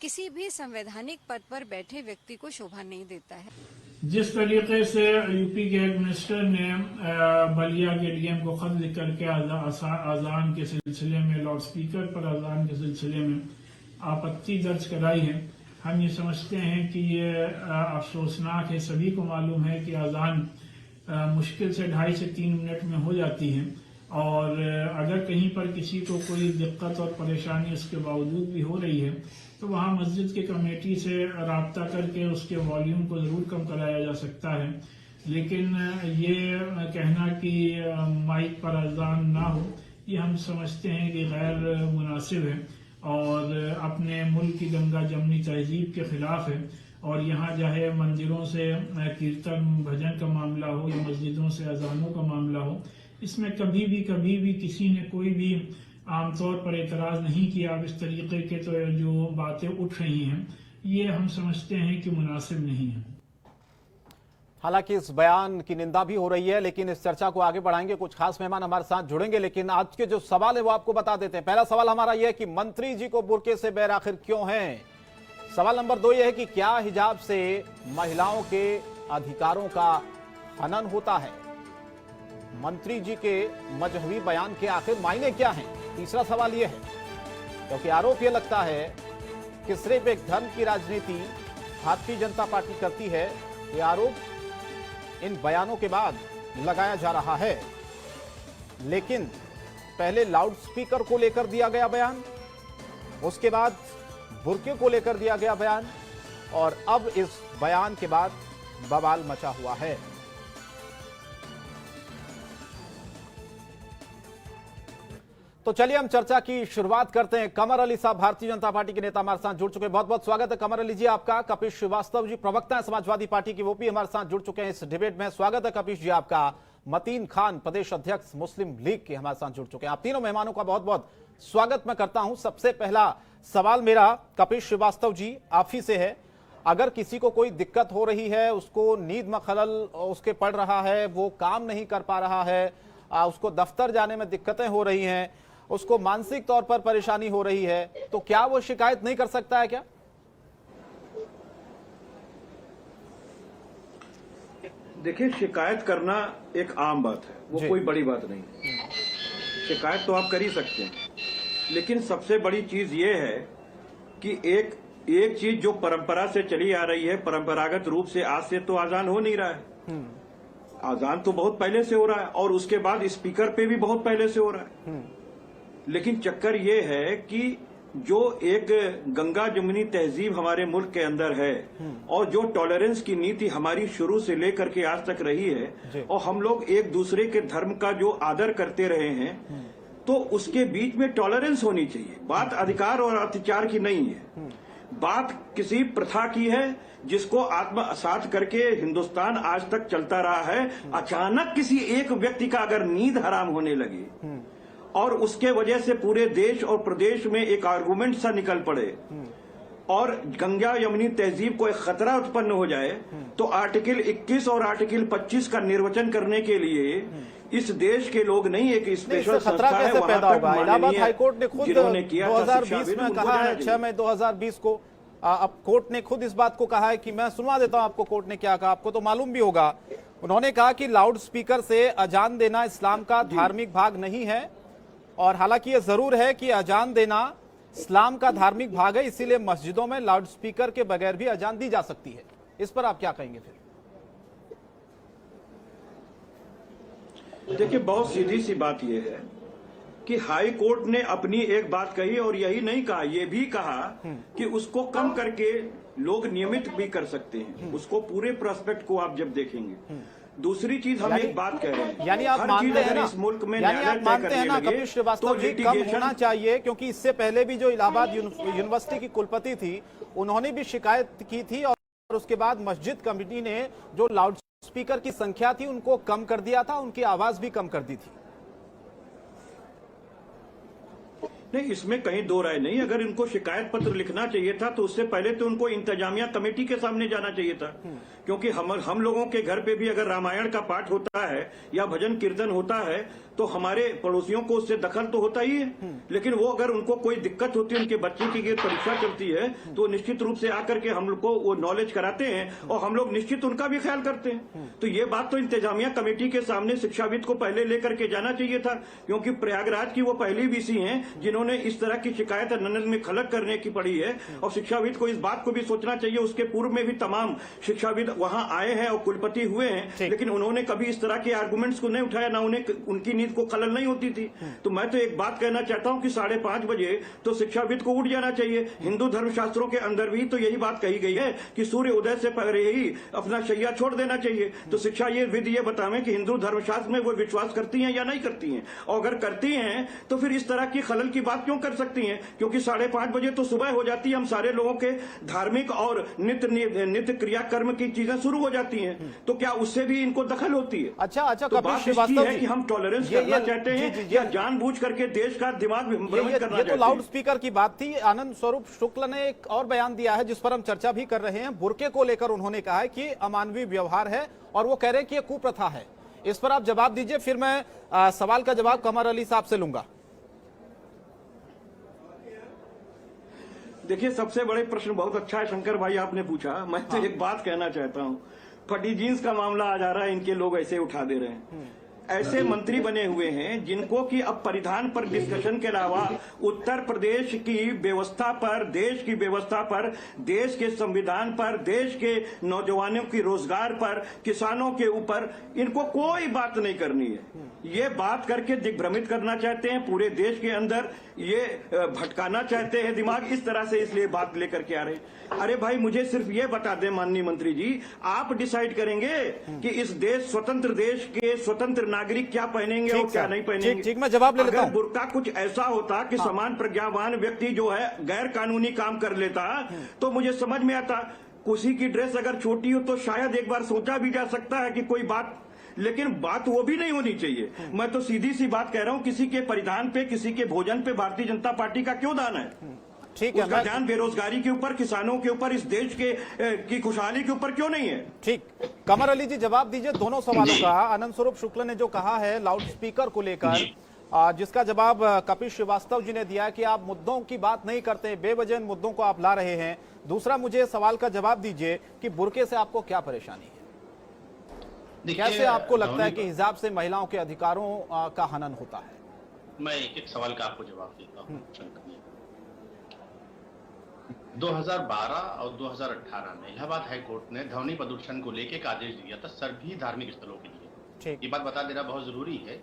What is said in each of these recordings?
किसी भी संवैधानिक पद पर बैठे व्यक्ति को शोभा नहीं देता है। जिस तरीके से यूपी के एक मिनिस्टर ने बलिया के डीएम को खत लिख करके अजान के सिलसिले में लाउड स्पीकर पर अजान के सिलसिले में आपत्ति दर्ज कराई है, हम ये समझते हैं कि ये अफसोसनाक है। सभी को मालूम है कि अजान मुश्किल से 2.5 से 3 मिनट में हो जाती है और अगर कहीं पर किसी को कोई दिक्कत और परेशानी उसके बावजूद भी हो रही है तो वहाँ मस्जिद के कमेटी से राब्ता करके उसके वॉल्यूम को ज़रूर कम कराया जा सकता है। लेकिन ये कहना कि माइक पर अजान ना हो, ये हम समझते हैं कि गैर मुनासिब है और अपने मुल्क की गंगा जमनी तहजीब के खिलाफ है। और यहाँ चाहे मंदिरों से कीर्तन भजन का मामला हो या मस्जिदों से अजानों का मामला हो, इसमें कभी भी किसी ने कोई भी आमतौर पर एतराज नहीं किया। अब इस तरीके के तो जो बातें उठ रही हैं ये हम समझते हैं कि मुनासिब नहीं है। हालांकि इस बयान की निंदा भी हो रही है, लेकिन इस चर्चा को आगे बढ़ाएंगे। कुछ खास मेहमान हमारे साथ जुड़ेंगे, लेकिन आज के जो सवाल है वो आपको बता देते हैं। पहला सवाल हमारा यह है कि मंत्री जी को बुर्के से बैर आखिर क्यों है। सवाल नंबर 2 यह है कि क्या हिजाब से महिलाओं के अधिकारों का हनन होता है। मंत्री जी के मजहबी बयान के आखिर मायने क्या हैं। तीसरा सवाल यह है, क्योंकि आरोप यह लगता है कि सिर्फ एक धर्म की राजनीति भारतीय जनता पार्टी करती है। यह आरोप इन बयानों के बाद लगाया जा रहा है, लेकिन पहले लाउड स्पीकर को लेकर दिया गया बयान, उसके बाद बुर्के को लेकर दिया गया बयान और अब इस बयान के बाद बवाल मचा हुआ है। तो चलिए हम चर्चा की शुरुआत करते हैं। कमर अली साहब भारतीय जनता पार्टी के नेता हमारे साथ जुड़ चुके हैं। बहुत बहुत स्वागत है कमर अली जी आपका। कपिल श्रीवास्तव जी प्रवक्ता है समाजवादी पार्टी की, वो भी हमारे साथ जुड़ चुके हैं इस डिबेट में। स्वागत है कपिल जी आपका। मतीन खान प्रदेश अध्यक्ष मुस्लिम लीग के हमारे साथ जुड़ चुके हैं। आप तीनों मेहमानों का बहुत बहुत स्वागत मैं करता हूं। सबसे पहला सवाल मेरा कपिल श्रीवास्तव जी आप ही से है। अगर किसी को कोई दिक्कत हो रही है, उसको नींद में खलल उसके पड़ रहा है, वो काम नहीं कर पा रहा है, उसको दफ्तर जाने में दिक्कतें हो रही हैं, उसको मानसिक तौर पर परेशानी हो रही है, तो क्या वो शिकायत नहीं कर सकता है क्या? देखिए, शिकायत करना एक आम बात है, वो कोई बड़ी बात नहीं है। शिकायत तो आप कर ही सकते हैं, लेकिन सबसे बड़ी चीज ये है कि एक चीज जो परंपरा से चली आ रही है, परंपरागत रूप से आज से तो आजान हो नहीं रहा है। आजान तो बहुत पहले से हो रहा है और उसके बाद स्पीकर पे भी बहुत पहले से हो रहा है। लेकिन चक्कर ये है कि जो एक गंगा जमुनी तहजीब हमारे मुल्क के अंदर है और जो टॉलरेंस की नीति हमारी शुरू से लेकर के आज तक रही है और हम लोग एक दूसरे के धर्म का जो आदर करते रहे हैं, तो उसके बीच में टॉलरेंस होनी चाहिए। बात अधिकार और अत्याचार की नहीं है, बात किसी प्रथा की है जिसको आत्मसात करके हिंदुस्तान आज तक चलता रहा है। अचानक किसी एक व्यक्ति का अगर नींद हराम होने लगे और उसके वजह से पूरे देश और प्रदेश में एक आर्गुमेंट सा निकल पड़े और गंगा यमुनी तहजीब को एक खतरा उत्पन्न हो जाए, तो आर्टिकल 21 और आर्टिकल 25 का निर्वचन करने के लिए इस देश के लोग नहीं, एक स्पेशल खतरा संस्था है कैसे पैदा होगा। इलाहाबाद हाईकोर्ट ने खुद 2020 में कहा है, 6 मई 2020 को अब कोर्ट ने खुद इस बात को कहा है कि मैं सुनवा देता हूं आपको कोर्ट ने क्या कहा, आपको तो मालूम भी होगा। उन्होंने कहा कि लाउड स्पीकर से अजान देना इस्लाम का धार्मिक भाग नहीं है, और हालांकि ये जरूर है कि अजान देना इस्लाम का धार्मिक भाग है, इसीलिए मस्जिदों में लाउड स्पीकर के बगैर भी अजान दी जा सकती है। इस पर आप क्या कहेंगे फिर? देखिए, बहुत सीधी सी बात यह है कि हाई कोर्ट ने अपनी एक बात कही और यही नहीं कहा, ये भी कहा कि उसको कम करके लोग नियमित भी कर सकते हैं। उसको पूरे प्रोस्पेक्ट को आप जब देखेंगे। दूसरी चीज हम एक बात कह रहे हैं, यानी आप मानते हैं ना, इस मुल्क में यानी आप मानते हैं ना कपिल श्रीवास्तव जी, कम होना चाहिए, क्योंकि इससे पहले भी जो इलाहाबाद यूनिवर्सिटी की कुलपति थी उन्होंने भी शिकायत की थी और उसके बाद मस्जिद कमेटी ने जो लाउड स्पीकर की संख्या थी उनको कम कर दिया था, उनकी आवाज भी कम कर दी थी। नहीं, इसमें कहीं दो राय नहीं। अगर इनको शिकायत पत्र लिखना चाहिए था तो उससे पहले तो उनको इंतजामिया कमेटी के सामने जाना चाहिए था, क्योंकि हम लोगों के घर पे भी अगर रामायण का पाठ होता है या भजन कीर्तन होता है तो हमारे पड़ोसियों को उससे दखल तो होता ही है। लेकिन वो अगर उनको कोई दिक्कत होती है, उनके बच्चे की परीक्षा चलती है, तो निश्चित रूप से आकर के हम लोग को वो नॉलेज कराते हैं और हम लोग निश्चित उनका भी ख्याल करते हैं। तो ये बात तो इंतजामिया कमेटी के सामने शिक्षाविद को पहले लेकर के जाना चाहिए था, क्योंकि प्रयागराज की वो पहली वीसी हैं जिन्होंने इस तरह की शिकायत ननद में खलक करने की पड़ी है। और शिक्षाविद को इस बात को भी सोचना चाहिए, उसके पूर्व में भी तमाम शिक्षाविद वहां आए हैं और कुलपति हुए हैं, लेकिन उन्होंने कभी इस तरह के आर्गुमेंट्स को नहीं उठाया, ना उन्हें उनकी नींद को खलल नहीं होती थी। तो मैं तो एक बात कहना चाहता हूं कि 5:30 बजे तो शिक्षाविद को उठ जाना चाहिए। हिंदू धर्मशास्त्रों के अंदर भी तो यही बात कही गई है कि सूर्य उदय से पहले ही अपना शैया छोड़ देना चाहिए। तो शिक्षा ये विधि ये बतावें कि हिंदू धर्मशास्त्र में वो विश्वास करती हैं या नहीं करती हैं, और अगर करती हैं तो फिर इस तरह की खलल की बात क्यों कर सकती हैं? क्योंकि 5:30 बजे तो सुबह हो जाती है, हम सारे लोगों के धार्मिक और नित्य क्रियाकर्म की चीजें शुरू हो जाती हैं, तो क्या उससे भी इनको दखल होती है? अच्छा तो कपिल बात श्रीवास्तव है जी, कि हम टॉलरेंस करना चाहते हैं या जानबूझ करके देश का दिमाग भ्रमित करना ये चाहते तो हैं? लाउड स्पीकर की बात थी। आनंद स्वरूप शुक्ल ने एक और बयान दिया है जिस पर हम चर्चा भी कर रहे हैं। बुर्के को लेकर उन्होंने कहा है कि अमानवीय व्यवहार है और वो कह रहे हैं कि ये कुप्रथा है। इस पर आप जवाब दीजिए, फिर मैं सवाल का जवाब कमर अली साहब से लूंगा। देखिए, सबसे बड़े प्रश्न बहुत अच्छा है शंकर भाई आपने पूछा। मैं तो एक बात कहना चाहता हूं, फटी जींस का मामला आ जा रहा है, इनके लोग ऐसे उठा दे रहे हैं। ऐसे मंत्री बने हुए हैं जिनको कि अब परिधान पर डिस्कशन के अलावा उत्तर प्रदेश की व्यवस्था पर, देश की व्यवस्था पर, देश के संविधान पर, देश के नौजवानों की रोजगार पर, किसानों के ऊपर इनको कोई बात नहीं करनी है। ये बात करके दिग्भ्रमित करना चाहते हैं पूरे देश के अंदर, ये भटकाना चाहते हैं दिमाग, इस तरह से इसलिए बात लेकर के आ रहे हैं। अरे भाई, मुझे सिर्फ ये बता दें माननीय मंत्री जी, आप डिसाइड करेंगे कि इस देश, स्वतंत्र देश के स्वतंत्र नागरिक क्या पहनेंगे और क्या नहीं पहनेंगे। ठीक, मैं जवाब ले लेता हूं। अगर बुर्का कुछ ऐसा होता कि समान प्रज्ञावान व्यक्ति जो है गैर कानूनी काम कर लेता तो मुझे समझ में आता। किसी की ड्रेस अगर छोटी हो तो शायद एक बार सोचा भी जा सकता है कि कोई बात, लेकिन बात वो भी नहीं होनी चाहिए। मैं तो सीधी सी बात कह रहा हूं, किसी के परिधान पे, किसी के भोजन पे भारतीय जनता पार्टी का क्यों दान है? ठीक है, उसका ध्यान बेरोजगारी के ऊपर, किसानों के ऊपर, इस देश के की खुशहाली के ऊपर क्यों नहीं है? ठीक, कमर अली जी जवाब दीजिए दोनों सवालों का। आनंद स्वरूप शुक्ल ने जो कहा है लाउड स्पीकर को लेकर, जिसका जवाब कपिल श्रीवास्तव जी ने दिया कि आप मुद्दों की बात नहीं करते, बेवजह मुद्दों को आप ला रहे हैं। दूसरा, मुझे सवाल का जवाब दीजिए कि बुर्के से आपको क्या परेशानी है? कैसे आपको लगता है कि हिजाब से महिलाओं के अधिकारों का हनन होता है? मैं एक सवाल का आपको जवाब देता हूँ। 2012 और 2018 में इलाहाबाद हाई कोर्ट ने ध्वनि प्रदूषण को लेकर एक आदेश दिया था सभी धार्मिक स्थलों के लिए। ये बात बता देना बहुत जरूरी है।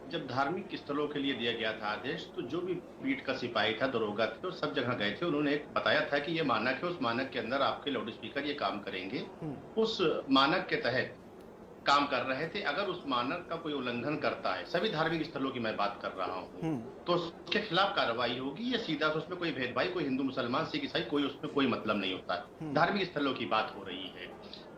जब धार्मिक स्थलों के लिए दिया गया था आदेश, तो जो भी पीठ का सिपाही था, दरोगा थे, तो सब जगह गए थे। उन्होंने एक बताया था कि ये मानक है, उस मानक के अंदर आपके लाउड स्पीकर ये काम करेंगे। उस मानक के तहत काम कर रहे थे। अगर उस मानक का कोई उल्लंघन करता है, सभी धार्मिक स्थलों की मैं बात कर रहा हूँ, तो उसके खिलाफ कार्रवाई होगी। या सीधा तो उसमें कोई भेदभाव, कोई हिंदू मुसलमान सिख ईसाई, कोई उसमें कोई मतलब नहीं होता है। धार्मिक स्थलों की बात हो रही है।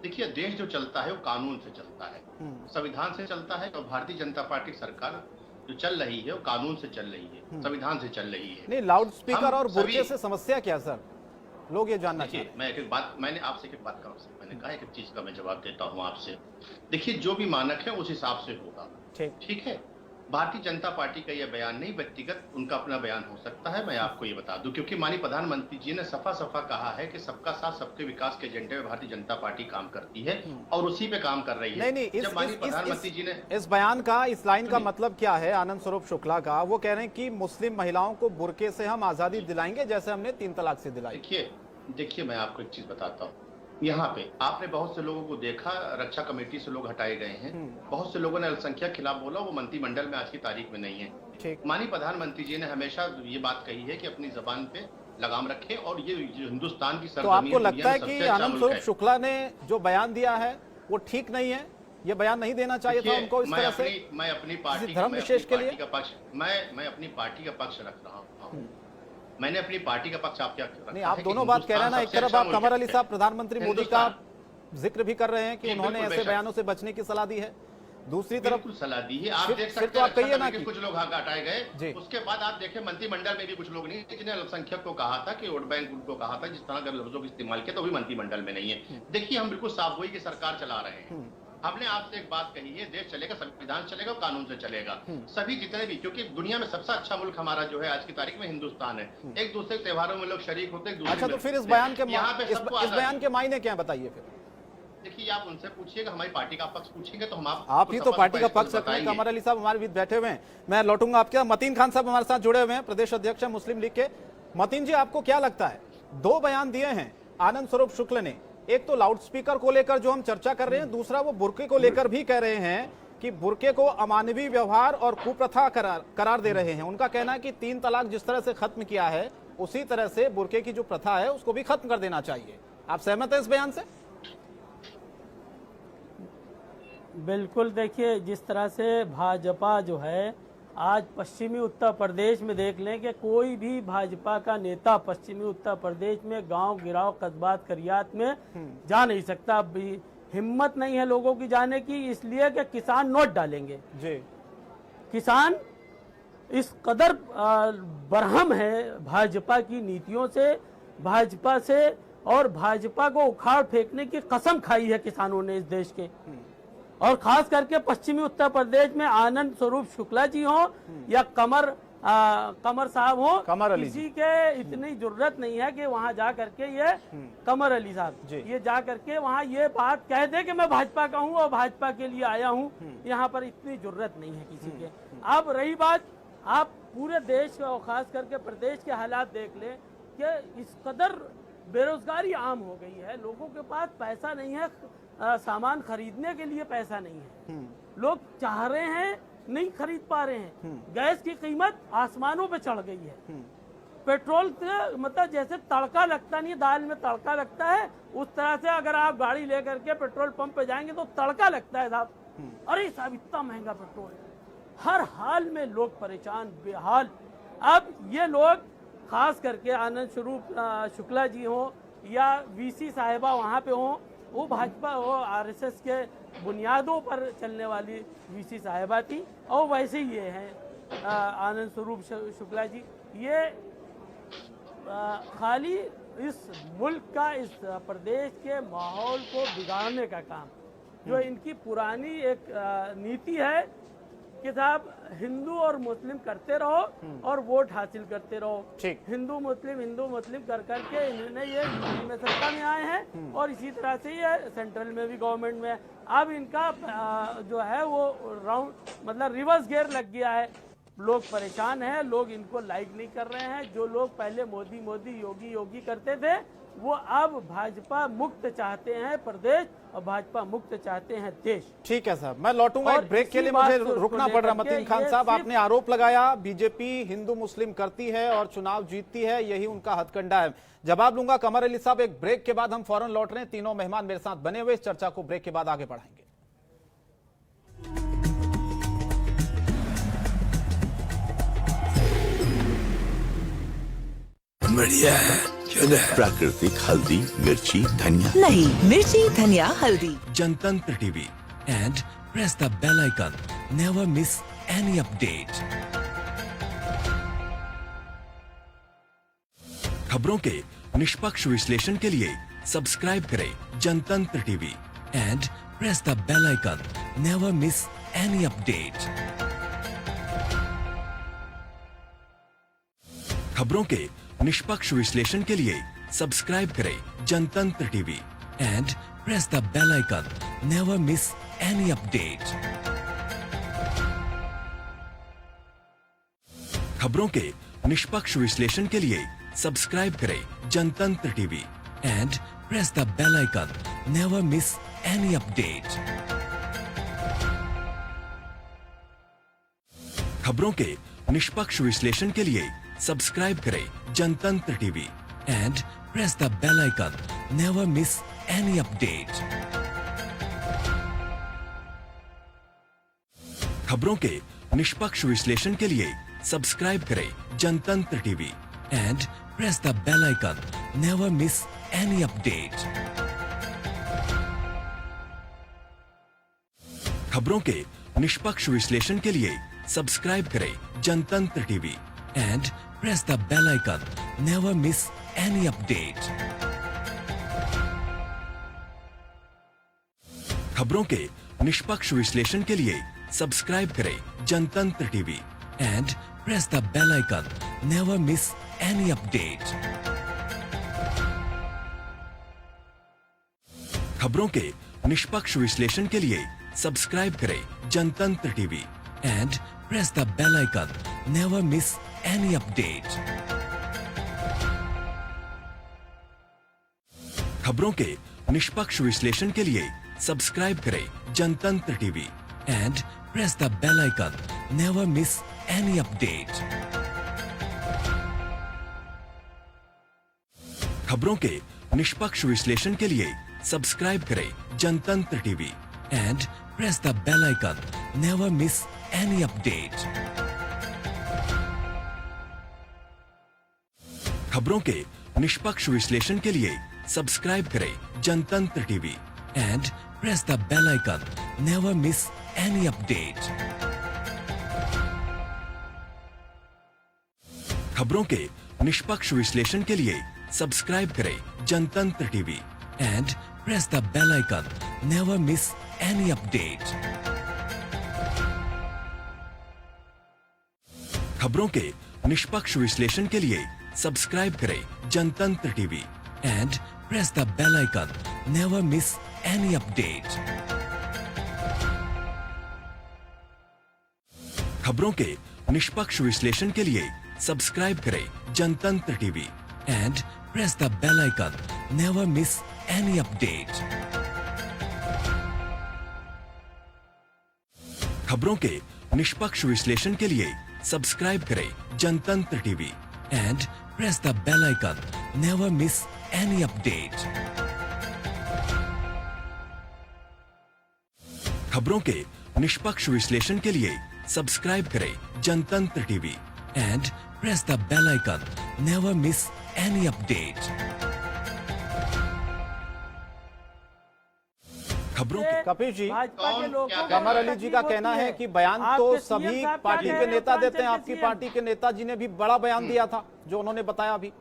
देखिए, देश जो चलता है वो कानून से चलता है, संविधान से चलता है। और भारतीय जनता पार्टी सरकार जो चल रही है वो कानून से चल रही है, संविधान से चल रही है। नहीं, लाउड स्पीकर और बुर्के से समस्या क्या सर? लोग ये जानना चाहिए। मैं एक बात, मैंने आपसे एक बात का, मैंने कहा एक चीज का मैं जवाब देता हूं आपसे। देखिए, जो भी मानक है उस हिसाब से होगा। ठीक है। भारतीय जनता पार्टी का यह बयान नहीं, व्यक्तिगत उनका अपना बयान हो सकता है। मैं आपको ये बता दूं, क्योंकि माननीय प्रधानमंत्री जी ने सफा कहा है कि सबका साथ सबके विकास के एजेंडे में भारतीय जनता पार्टी काम करती है और उसी पे काम कर रही है। नहीं, जब माननीय प्रधानमंत्री जी ने इस बयान का, इस लाइन का मतलब क्या है? आनंद स्वरूप शुक्ला का वो कह रहे हैं कि मुस्लिम महिलाओं को बुर्के से हम आजादी दिलाएंगे जैसे हमने 3 तलाक से दिलाई। देखिए, मैं आपको एक चीज बताता हूँ। यहाँ पे आपने बहुत से लोगों को देखा, रक्षा कमेटी से लोग हटाए गए हैं। बहुत से लोगों ने अल्पसंख्यक खिलाफ बोला, वो मंत्रिमंडल में आज की तारीख में नहीं है। माननीय प्रधानमंत्री जी ने हमेशा ये बात कही है कि अपनी जबान पे लगाम रखें और ये हिंदुस्तान की सरजमीन। तो आपको लगता है कि आनंद स्वरूप शुक्ला ने जो बयान दिया है वो ठीक नहीं है? ये बयान नहीं देना चाहिए था उनको इस तरह से? मैं अपनी पार्टी धर्म विशेष के लिए का पक्ष, मैं अपनी पार्टी का पक्ष रख रहा हूँ। मैंने अपनी पार्टी का पक्ष, आप क्या नहीं, आप दोनों बात कह रहे हैं ना। एक तरफ आप कमर अली साहब प्रधानमंत्री मोदी का जिक्र भी कर रहे हैं कि उन्होंने ऐसे बयानों से बचने की सलाह दी है, दूसरी तरफ सलाह दी है। आप देख सकते हैं, कहिए ना कि कुछ लोग हटाए गए। उसके बाद आप देखें मंत्रिमंडल में भी कुछ लोग नहीं, जिन्हें अल्पसंख्यक को कहा था कि वोट बैंक उनको कहा था, जिस तरह के लफ्जों का इस्तेमाल किया, तो भी मंत्रिमंडल में नहीं है। देखिए, हम बिल्कुल साफ हुई की सरकार चला रहे हैं। हमने आपसे एक बात कही है, देश चलेगा, संविधान चलेगा, कानून से चलेगा। सभी जितने भी, क्योंकि दुनिया में सबसे अच्छा मुल्क हमारा जो है आज की तारीख में हिंदुस्तान है। एक दूसरे के त्योहारों में लोग शरीक होते हैं। अच्छा, तो फिर इस बयान के मायने क्या बताइए फिर? देखिए, आप उनसे पूछिएगा, हमारी पार्टी का पक्ष पूछेंगे तो हम आप ही तो पार्टी का पक्ष रखते हैं। कमर अली साहब हमारे बीच बैठे हुए हैं, मैं लौटूंगा आपके। मतीन खान साहब हमारे साथ जुड़े हुए हैं, प्रदेश अध्यक्ष है मुस्लिम लीग के। मतीन जी, आपको क्या लगता है, दो बयान दिए हैं आनंद स्वरूप शुक्ल ने, एक तो लाउडस्पीकर को लेकर जो हम चर्चा कर रहे हैं, दूसरा वो बुर्के को लेकर भी कह रहे हैं कि बुर्के को अमानवीय व्यवहार और कुप्रथा करार दे रहे हैं। उनका कहना है कि 3 तलाक जिस तरह से खत्म किया है उसी तरह से बुर्के की जो प्रथा है उसको भी खत्म कर देना चाहिए। आप सहमत हैं इस बयान से? बिल्कुल। देखिए, जिस तरह से भाजपा जो है आज पश्चिमी उत्तर प्रदेश में देख लें कि कोई भी भाजपा का नेता पश्चिमी उत्तर प्रदेश में गांव गिराव कस्बात करियात में जा नहीं सकता। अभी हिम्मत नहीं है लोगों की जाने की, इसलिए कि किसान नोट डालेंगे जी। किसान इस कदर बरहम है भाजपा की नीतियों से, भाजपा से, और भाजपा को उखाड़ फेंकने की कसम खाई है किसानों ने इस देश के। और खास करके पश्चिमी उत्तर प्रदेश में आनंद स्वरूप शुक्ला जी हो या कमर साहब हो, किसी के इतनी जरूरत नहीं है कि वहां जा करके ये कमर अली साहब ये जा करके वहां ये बात कह दे कि मैं भाजपा का हूं और भाजपा के लिए आया हूं। यहाँ पर इतनी जरूरत नहीं है किसी के। अब रही बात, आप पूरे देश और खास करके प्रदेश के हालात देख ले कि इस कदर बेरोजगारी आम हो गई है, लोगों के पास पैसा नहीं है, सामान खरीदने के लिए पैसा नहीं है, लोग चाह रहे हैं नहीं खरीद पा रहे हैं। गैस की कीमत आसमानों पे चढ़ गई है। पेट्रोल से मतलब जैसे तड़का लगता नहीं, दाल में तड़का लगता है, उस तरह से अगर आप गाड़ी लेकर के पेट्रोल पंप पे जाएंगे तो तड़का लगता है साहब। अरे साहब, इतना महंगा पेट्रोल, हर हाल में लोग परेशान बेहाल। अब ये लोग खास करके आनंद स्वरूप शुक्ला जी हो या वीसी साहिबा वहाँ पे हो, वो भाजपा वो आरएसएस के बुनियादों पर चलने वाली वीसी साहिबा थी, और वैसे ही ये हैं आनंद स्वरूप शुक्ला जी। ये खाली इस मुल्क का, इस प्रदेश के माहौल को बिगाड़ने का काम, जो इनकी पुरानी एक नीति है कि साहब हिंदू और मुस्लिम करते रहो और वोट हासिल करते रहो। हिंदू मुस्लिम कर करके इन्होंने ये यूपी में सत्ता में आए हैं और इसी तरह से ये सेंट्रल में भी गवर्नमेंट में। अब इनका जो है वो राउंड मतलब रिवर्स गियर लग गया है। लोग परेशान हैं, लोग इनको लाइक नहीं कर रहे हैं। जो लोग पहले मोदी मोदी योगी योगी करते थे वो अब भाजपा मुक्त चाहते हैं प्रदेश और भाजपा मुक्त चाहते हैं देश। ठीक है साहब, मैं लौटूंगा एक ब्रेक के लिए, मुझे रुकना पड़ रहा। मतीन खान साहब, आपने आरोप लगाया बीजेपी हिंदू मुस्लिम करती है और चुनाव जीतती है, यही उनका हथकंडा है। जवाब लूंगा कमर अली साहब एक ब्रेक के बाद। हम फौरन लौट रहे हैं, तीनों मेहमान मेरे साथ बने हुए, इस चर्चा को ब्रेक के बाद आगे बढ़ाएंगे। बढ़िया है, प्राकृतिक हल्दी मिर्ची धनिया नहीं, मिर्ची धनिया हल्दी। Jantantra TV and press the bell icon, never miss any update. खबरों के निष्पक्ष विश्लेषण के लिए सब्सक्राइब करें Jantantra TV and press the bell icon, never miss any update. खबरों के निष्पक्ष विश्लेषण के लिए सब्सक्राइब करें Jantantra TV and press the bell icon, never miss any update. खबरों के निष्पक्ष विश्लेषण के लिए सब्सक्राइब करें Jantantra TV and press the bell icon, never miss any update. खबरों के निष्पक्ष विश्लेषण के लिए सब्सक्राइब करें Jantantra TV and press the bell icon, never miss any update. खबरों के निष्पक्ष विश्लेषण के लिए सब्सक्राइब करें Jantantra TV and press the bell icon, never miss any update. खबरों के निष्पक्ष विश्लेषण के लिए सब्सक्राइब करें Jantantra TV and press the bell icon, never miss any update. खबरों के निष्पक्ष विश्लेषण के लिए सब्सक्राइब करें Jantantra TV and press the bell icon. Never miss any update. खबरों के निष्पक्ष विश्लेषण के लिए सब्सक्राइब करें Jantantra TV and press the bell icon. Never miss any update. खबरों के निष्पक्ष विश्लेषण के लिए सब्सक्राइब करें Jantantra TV and press the bell icon. Never miss any update. खबरों के निष्पक्ष विश्लेषण के लिए सब्सक्राइब करें Jantantra TV and press the bell icon. Never miss any update. खबरों के निष्पक्ष विश्लेषण के लिए सब्सक्राइब करें Jantantra TV and press the bell icon. Never miss any update. खबरों के निष्पक्ष विश्लेषण के लिए सब्सक्राइब करें Jantantra TV and press the bell icon. Never miss any update. खबरों के निष्पक्ष विश्लेषण के लिए सब्सक्राइब करें Jantantra TV and press the bell icon. Never miss any update. खबरों के निष्पक्ष विश्लेषण के लिए सब्सक्राइब करें Jantantra TV and press the bell icon. Never miss any update. खबरों के निष्पक्ष विश्लेषण के लिए सब्सक्राइब करें Jantantra TV and press the bell icon. Never miss any update. खबरों के निष्पक्ष विश्लेषण के लिए सब्सक्राइब करें Jantantra TV and press the bell icon. Never miss any update. खबरों के कपिल जी, भाजपा के लोगों को कमर अली जी का कहना है कि बयान तो आपके सभी CM साहब पार्टी क्या के कह नेता रहे हैं? देते हैं। आपकी CM पार्टी के नेताजी ने भी बड़ा बयान दिया था जो उन्होंने बताया अभी।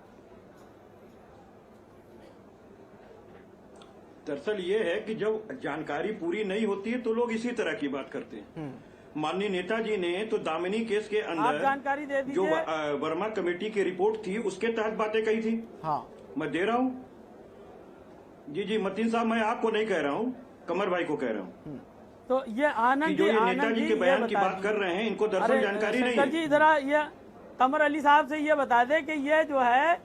दरअसल ये है कि जब जानकारी पूरी नहीं होती है तो लोग इसी तरह की बात करते हैं। माननीय नेताजी ने तो दामिनी केस के आप अंदर जानकारी दे जो दीजिए। वर्मा कमेटी की रिपोर्ट थी उसके तहत बातें कही थी। हाँ, मैं दे रहा हूं। जी मतीन साहब, मैं आपको नहीं कह रहा हूं, कमर भाई को कह रहा हूं तो ये कि आनंद जो जी, ये आनंद नेताजी जी के ये बयान की बता बात कर दीजिए। रहे हैं, इनको दरअसल अरे, जानकारी नहीं शंकर जी है। इधर ये कमर अली साहब से ये बता दे कि ये जो है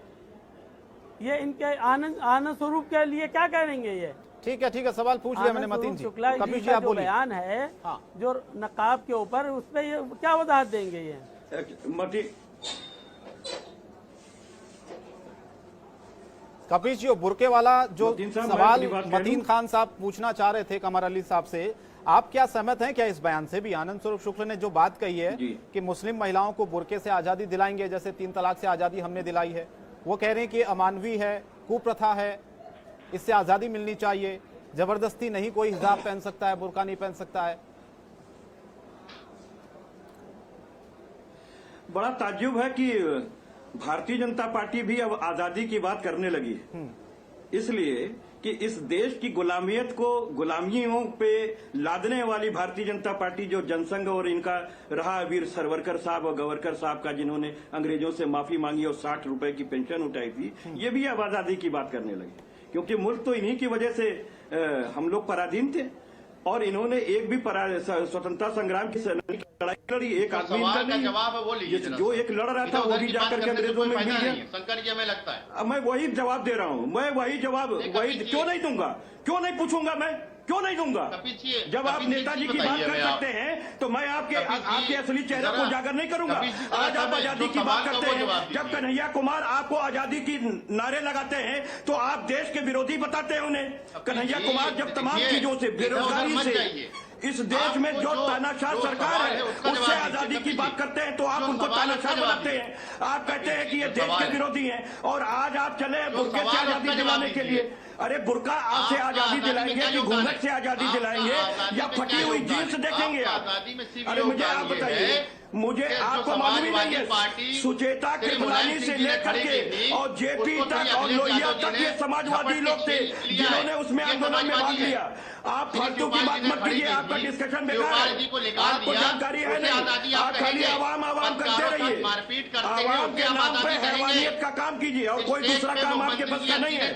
ये इनके आनंद स्वरूप के लिए क्या करेंगे ये? ठीक है, सवाल पूछ लिया मैंने मतीन जी। शुक्ला कपिल जी का आप जो बोलिए। बयान है हाँ। जो नकाब के ऊपर, उस पे ये क्या वजाहत देंगे ये? कपिल जी, बुरके वाला जो मतीन साहब, मैं सवाल अपनी बात कह मतीन लूं? खान साहब पूछना चाह रहे थे कमर अली साहब से, आप क्या सहमत हैं क्या इस बयान से भी? आनंद स्वरूप शुक्ल ने जो बात कही है जी। कि मुस्लिम महिलाओं को बुरके से आजादी दिलाएंगे, जैसे 3 तलाक से आजादी हमने दिलाई है, वो कह रहे हैं कि अमानवी है, कुप्रथा है, इससे आजादी मिलनी चाहिए, जबरदस्ती नहीं कोई हिजाब पहन सकता है, बुरका नहीं पहन सकता है। बड़ा ताज्जुब है कि भारतीय जनता पार्टी भी अब आजादी की बात करने लगी है। इसलिए कि इस देश की गुलामियों पे लादने वाली भारतीय जनता पार्टी, जो जनसंघ और इनका रहा वीर सरवरकर साहब और गवरकर साहब का, जिन्होंने अंग्रेजों से माफी मांगी और 60 रुपए की पेंशन उठाई थी, ये भी अब आजादी की बात करने लगे। क्योंकि मुल्क तो इन्हीं की वजह से हम लोग पराधीन थे और इन्होंने एक भी स्वतंत्रता संग्राम की लड़ाई लड़ी। एक आदमी इनका सवाल का नहीं, जवाब है वो लीजिए जरा। जो एक लड़ रहा था वो भी जाकर के अंग्रेजों में मिल गया। शंकर जी, हमें लगता है अब मैं वही जवाब दे रहा हूँ, मैं वही जवाब क्यों नहीं दूंगा, क्यों नहीं पूछूंगा, मैं क्यों नहीं दूंगा? जब आप नेताजी की बात कर सकते हैं तो मैं आपके असली चेहरे को उजागर नहीं करूंगा। आज आप आजादी की बात करते हैं, जब कन्हैया कुमार आपको आजादी की नारे लगाते हैं तो आप देश के विरोधी बताते हैं उन्हें। कन्हैया कुमार जब तमाम चीजों से, बेरोजगारी से, इस देश में जो तानाशाह सरकार है उससे आजादी की बात करते हैं तो आप उनको तानाशाह बनाते हैं। आप कहते हैं कि ये देश के विरोधी हैं और आज आप चले बुर्के से आजादी दिलाने के लिए। अरे बुर्का से आजादी दिलाएंगे कि घूंघट से आजादी दिलाएंगे या फटी हुई जीन्स देखेंगे आप? अरे मुझे आप बताइए, मुझे आपको मालूम ही नहीं है, सुचेता कृपलानी से लेकर के और जेपी तक और लोहिया तक ये समाजवादी लोग थे जिन्होंने उसमें आंदोलन में भाग लिया। आप फालतू की बात मत कीजिए, आपका डिस्कशन बेकार है, आपको जानकारी है नहीं, आप खाली आवाम करते रहिए, आवाम के नाम पे हैवानियत का काम कीजिए और कोई दूसरा काम आपके पास का नहीं है।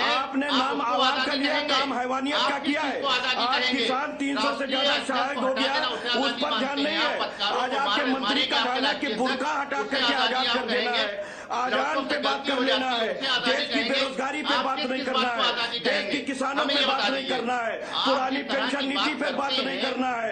आपने नाम आवाम का लिया, काम हैवानियत का किया है। आज किसान 300 से ज्यादा शहीद हो गया, उस पर ध्यान नहीं है। आज आपके मंत्री का कहना है कि बुर्का हटा करके आजाद कर देना है, आजाद पे बात कर लेना है, देश की बेरोजगारी पे बात नहीं करना है, देश के किसानों पे बात नहीं करना है, पुरानी पेंशन नीति पे बात नहीं करना है,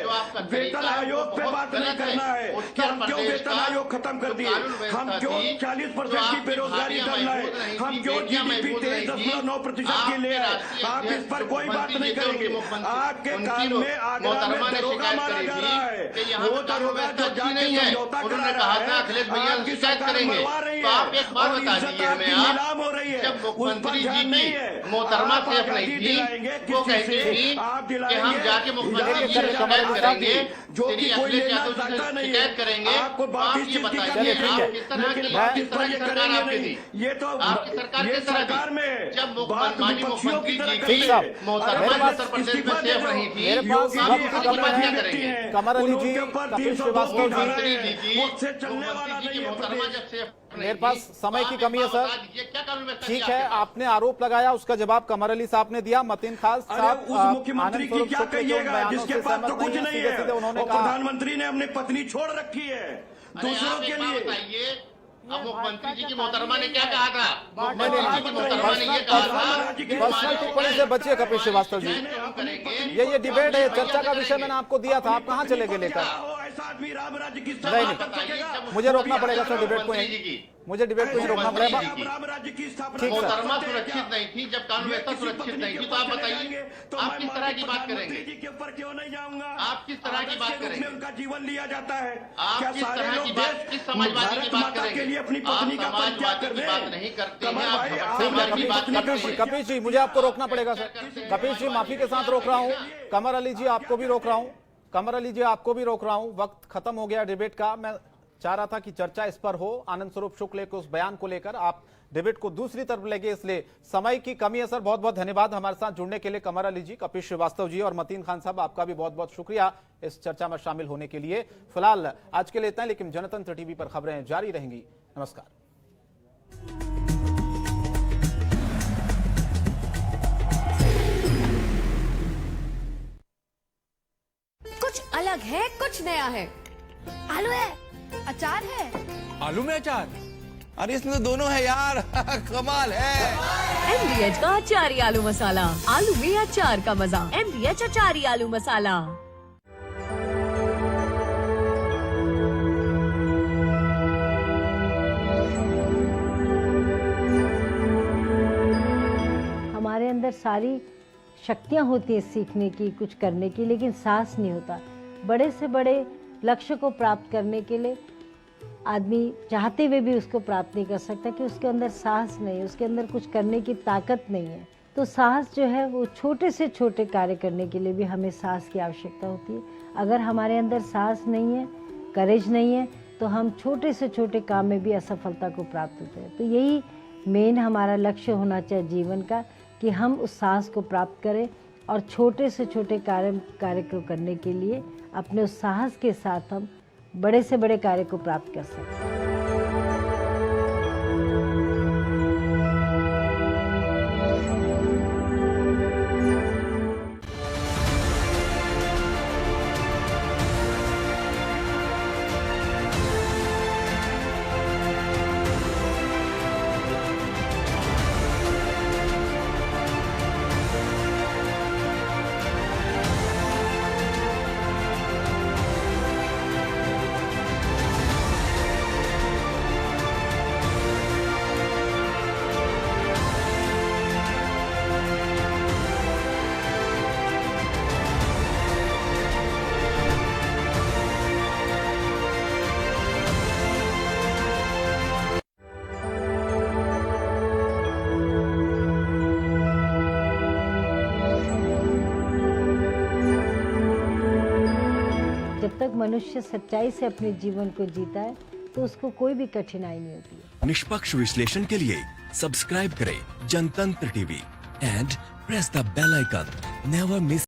वेतन आयोग पे बात नहीं करना है कि हम क्यों वेतन आयोग खत्म कर दिए, हम क्यों 40% की बेरोजगारी कर रहे, हम क्यों GDP 23.9% की ले आए। आप इस पर कोई बात नहीं करेंगे। आपके काम में आगरा में दरोगा मारा जा रहा है, वो दरोगा जो जाके समझौता करा रहा है, आपकी सरकार मरवा रही है एक बार बता दीजिए हमें, नीलाम हो रही है, जब मुख्यमंत्री जी की मोहतरमा सेफ नहीं थी, वो कहती थी कि हम जाके मुख्यमंत्री जी से शिकायत करेंगे, जो कि कोई लेना चाहता नहीं है, करेंगे। आपको आप ये बताइए, आप किस तरह की सरकार आपकी थी? ये तो आपकी सरकार ये किस तरह सरकार थी? में जब माननीय मुख्यमंत्री जी ठीक की साहब, मोहतरमा उत्तर प्रदेश में सेफ नहीं थी, मेरे पास आप वक्त कम क्या है। करेंगे? कमर अली जी, कपिल श्रीवास्तव जी, मेरे पास समय की कमी है सर। ठीक है, आपने आरोप लगाया, उसका जवाब कमर अली साहब ने दिया। मतीन खान साहब, उस मुख्यमंत्री की क्या कहिएगा जिसके पास तो कुछ नहीं है, उन्होंने और कहा प्रधानमंत्री ने अपनी पत्नी छोड़ रखी है दूसरों के लिए। अब मुख्यमंत्री जी की मोहतरमा ने क्या कहा था? नहीं, मुख्यमंत्री जी की मोहतरमा ने ये कहा था, पर्सनल टिप्पणी से बचिए कपिल श्रीवास्तव जी। ये डिबेट है, चर्चा का विषय मैंने आपको दिया था, आप कहाँ चले गए लेकर? ऐसा आदमी राम राज्य की नहीं, मुझे रोकना पड़ेगा सर डिबेट को, मुझे डिबेट को ही रोकना पड़ेगा। राम राज्य की स्थापना मोहतरमा सुरक्षित नहीं थी, जब कानून व्यवस्था सुरक्षित नहीं थी, तो आप बताइए आप किस तरह की बात करेंगे? जी के ऊपर क्यों नहीं जाऊंगा? आप किस तरह की बात करेंगे? उनका जीवन लिया जाता है, आप क्या किस सारे तरह लोग की बात, किस समाजवादी की बात के लिए करेंगे? अपनी पत्नी का आप परित्याग कर समाजवादी की दें? बात नहीं करते हैं, कमल आप भाई, आप समाज की बात करते हैं। कपिल जी, मुझे आपको रोकना पड़ेगा सर। कपिल जी, माफी के साथ रोक रहा हूँ। कमर अली जी, आपको भी रोक रहा हूँ। कमर अली जी, आपको भी रोक रहा हूँ। वक्त खत्म हो गया डिबेट का। मैं चाह रहा था कि चर्चा इस पर हो, आनंद स्वरूप शुक्ल के उस बयान को लेकर। आप डिबेट को दूसरी तरफ ले गए, इसलिए समय की कमी है सर। बहुत बहुत धन्यवाद हमारे साथ जुड़ने के लिए कमर अली जी, कपिल श्रीवास्तव जी और मतीन खान साहब, आपका भी बहुत बहुत शुक्रिया इस चर्चा में शामिल होने के लिए। फिलहाल आज के लिए इतना, लेकिन जनतंत्र टीवी पर खबरें जारी रहेंगी। नमस्कार। कुछ अलग है, कुछ नया है। आलू है, अचार है। आलू में अचार? अरे इसमें तो दोनों है यार। कमाल है। MDH का अचारी आलू मसाला, आलू में अचार का मजा। MDH अचारी आलू मसाला। हमारे अंदर सारी शक्तियाँ होती हैं सीखने की, कुछ करने की, लेकिन साहस नहीं होता। बड़े से बड़े लक्ष्य को प्राप्त करने के लिए आदमी चाहते हुए भी उसको प्राप्त नहीं कर सकता कि उसके अंदर साहस नहीं है, उसके अंदर कुछ करने की ताकत नहीं है। तो साहस जो है वो छोटे से छोटे कार्य करने के लिए भी हमें साहस की आवश्यकता होती है। अगर हमारे अंदर साहस नहीं है, करेज नहीं है, तो हम छोटे से छोटे काम में भी असफलता को प्राप्त होते हैं। तो यही मेन हमारा लक्ष्य होना चाहिए जीवन का, कि हम उस साहस को प्राप्त करें और छोटे से छोटे कार्य को करने के लिए अपने उस साहस के साथ हम बड़े से बड़े कार्य को प्राप्त कर सकते हैं। जब तक मनुष्य सच्चाई से अपने जीवन को जीता है तो उसको कोई भी कठिनाई नहीं होती है। निष्पक्ष विश्लेषण के लिए सब्सक्राइब करें Jantantra TV and press the bell icon. Never miss